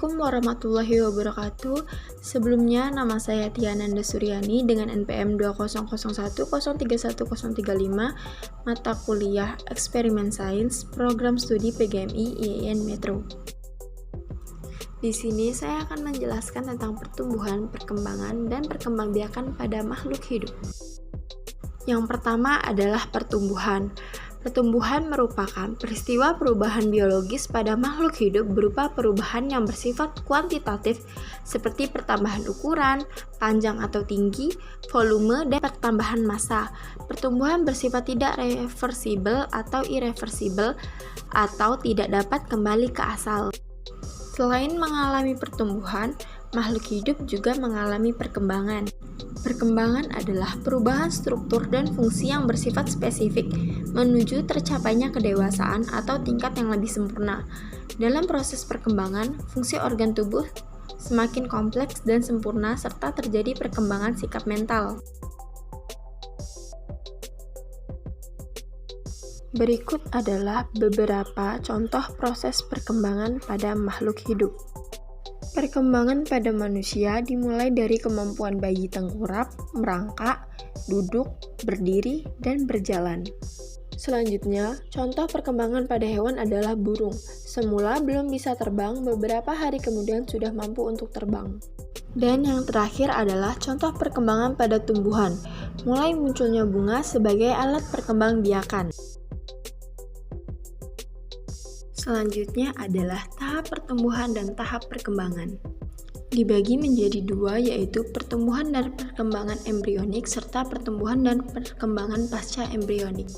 Assalamualaikum warahmatullahi wabarakatuh. Sebelumnya, nama saya Tiananda Suryani dengan NPM 2001031035, mata kuliah Eksperimen Sains, Program Studi PGMI IAIN Metro. Di sini saya akan menjelaskan tentang pertumbuhan, perkembangan, dan perkembangbiakan pada makhluk hidup. Yang pertama adalah pertumbuhan. Pertumbuhan merupakan peristiwa perubahan biologis pada makhluk hidup berupa perubahan yang bersifat kuantitatif seperti pertambahan ukuran, panjang atau tinggi, volume, dan pertambahan massa. Pertumbuhan bersifat tidak reversibel atau irreversibel atau tidak dapat kembali ke asal. Selain mengalami pertumbuhan, makhluk hidup juga mengalami perkembangan. Perkembangan adalah perubahan struktur dan fungsi yang bersifat spesifik menuju tercapainya kedewasaan atau tingkat yang lebih sempurna. Dalam proses perkembangan, fungsi organ tubuh semakin kompleks dan sempurna serta terjadi perkembangan sikap mental. Berikut adalah beberapa contoh proses perkembangan pada makhluk hidup. Perkembangan pada manusia dimulai dari kemampuan bayi tengkurap, merangkak, duduk, berdiri, dan berjalan. Selanjutnya, contoh perkembangan pada hewan adalah burung. Semula belum bisa terbang, beberapa hari kemudian sudah mampu untuk terbang. Dan yang terakhir adalah contoh perkembangan pada tumbuhan, mulai munculnya bunga sebagai alat perkembangbiakan. Selanjutnya adalah tahap pertumbuhan dan tahap perkembangan. Dibagi menjadi dua, yaitu pertumbuhan dan perkembangan embrionik serta pertumbuhan dan perkembangan pasca embrionik.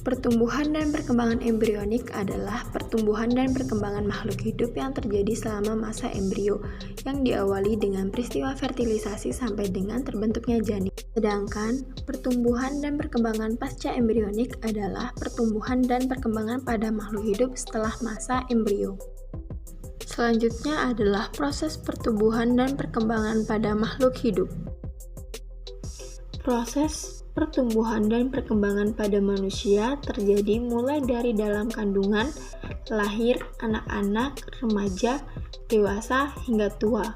Pertumbuhan dan perkembangan embrionik adalah pertumbuhan dan perkembangan makhluk hidup yang terjadi selama masa embrio, yang diawali dengan peristiwa fertilisasi sampai dengan terbentuknya janin. Sedangkan pertumbuhan dan perkembangan pasca embrionik adalah pertumbuhan dan perkembangan pada makhluk hidup setelah masa embrio. Selanjutnya adalah proses pertumbuhan dan perkembangan pada makhluk hidup. Proses pertumbuhan dan perkembangan pada manusia terjadi mulai dari dalam kandungan, lahir, anak-anak, remaja, dewasa, hingga tua.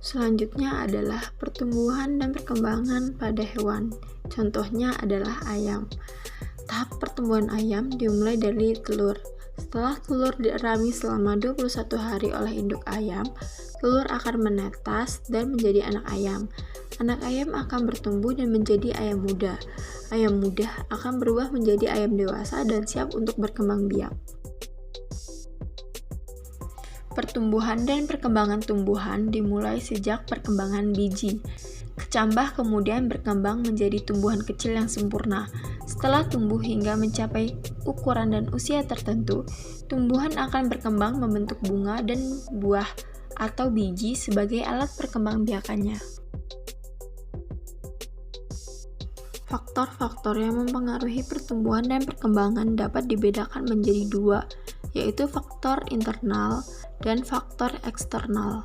Selanjutnya adalah pertumbuhan dan perkembangan pada hewan. Contohnya adalah ayam. Tahap pertumbuhan ayam dimulai dari telur. Setelah telur dirami selama 21 hari oleh induk ayam, telur akan menetas dan menjadi anak ayam. Anak ayam akan bertumbuh dan menjadi ayam muda. Ayam muda akan berubah menjadi ayam dewasa dan siap untuk berkembang biak. Pertumbuhan dan perkembangan tumbuhan dimulai sejak perkembangan biji. Kecambah kemudian berkembang menjadi tumbuhan kecil yang sempurna. Setelah tumbuh hingga mencapai ukuran dan usia tertentu, tumbuhan akan berkembang membentuk bunga dan buah atau biji sebagai alat perkembangbiakannya. Faktor-faktor yang mempengaruhi pertumbuhan dan perkembangan dapat dibedakan menjadi dua, yaitu faktor internal dan faktor eksternal.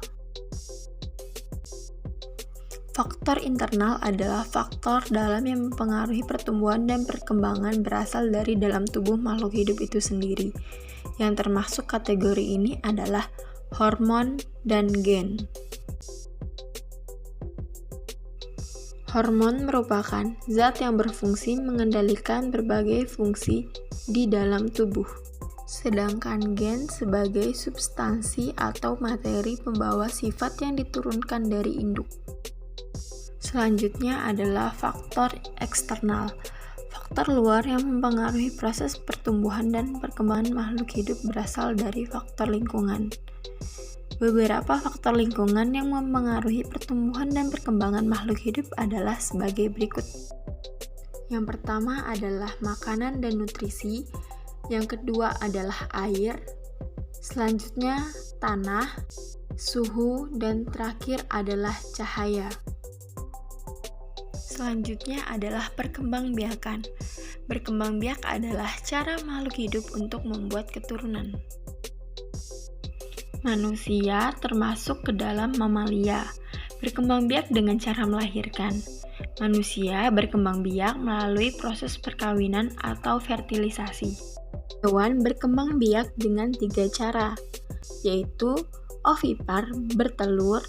Faktor internal adalah faktor dalam yang mempengaruhi pertumbuhan dan perkembangan berasal dari dalam tubuh makhluk hidup itu sendiri. Yang termasuk kategori ini adalah hormon dan gen. Hormon merupakan zat yang berfungsi mengendalikan berbagai fungsi di dalam tubuh. Sedangkan gen sebagai substansi atau materi pembawa sifat yang diturunkan dari induk. Selanjutnya adalah faktor eksternal. Faktor luar yang mempengaruhi proses pertumbuhan dan perkembangan makhluk hidup berasal dari faktor lingkungan. Beberapa faktor lingkungan yang mempengaruhi pertumbuhan dan perkembangan makhluk hidup adalah sebagai berikut. Yang pertama adalah makanan dan nutrisi, yang kedua adalah air, selanjutnya tanah, suhu, dan terakhir adalah cahaya. Selanjutnya adalah perkembangbiakan. Berkembang biak adalah cara makhluk hidup untuk membuat keturunan. Manusia termasuk ke dalam mamalia, berkembang biak dengan cara melahirkan. Manusia berkembang biak melalui proses perkawinan atau fertilisasi. Hewan berkembang biak dengan 3 cara, yaitu ovipar bertelur,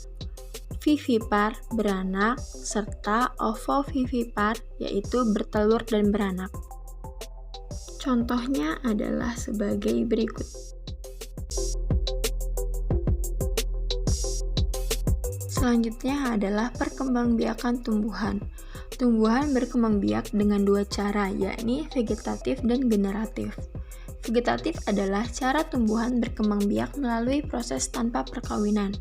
vivipar beranak, serta ovovivipar yaitu bertelur dan beranak. Contohnya adalah sebagai berikut. Selanjutnya adalah perkembangbiakan tumbuhan. Tumbuhan berkembang biak dengan 2 cara, yakni vegetatif dan generatif. Vegetatif adalah cara tumbuhan berkembang biak melalui proses tanpa perkawinan.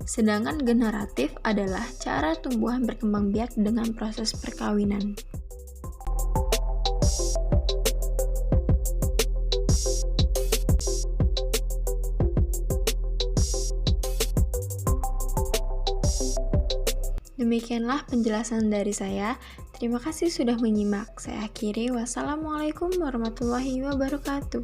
Sedangkan generatif adalah cara tumbuhan berkembang biak dengan proses perkawinan. Demikianlah penjelasan dari saya. Terima kasih sudah menyimak. Saya akhiri. Wassalamualaikum warahmatullahi wabarakatuh.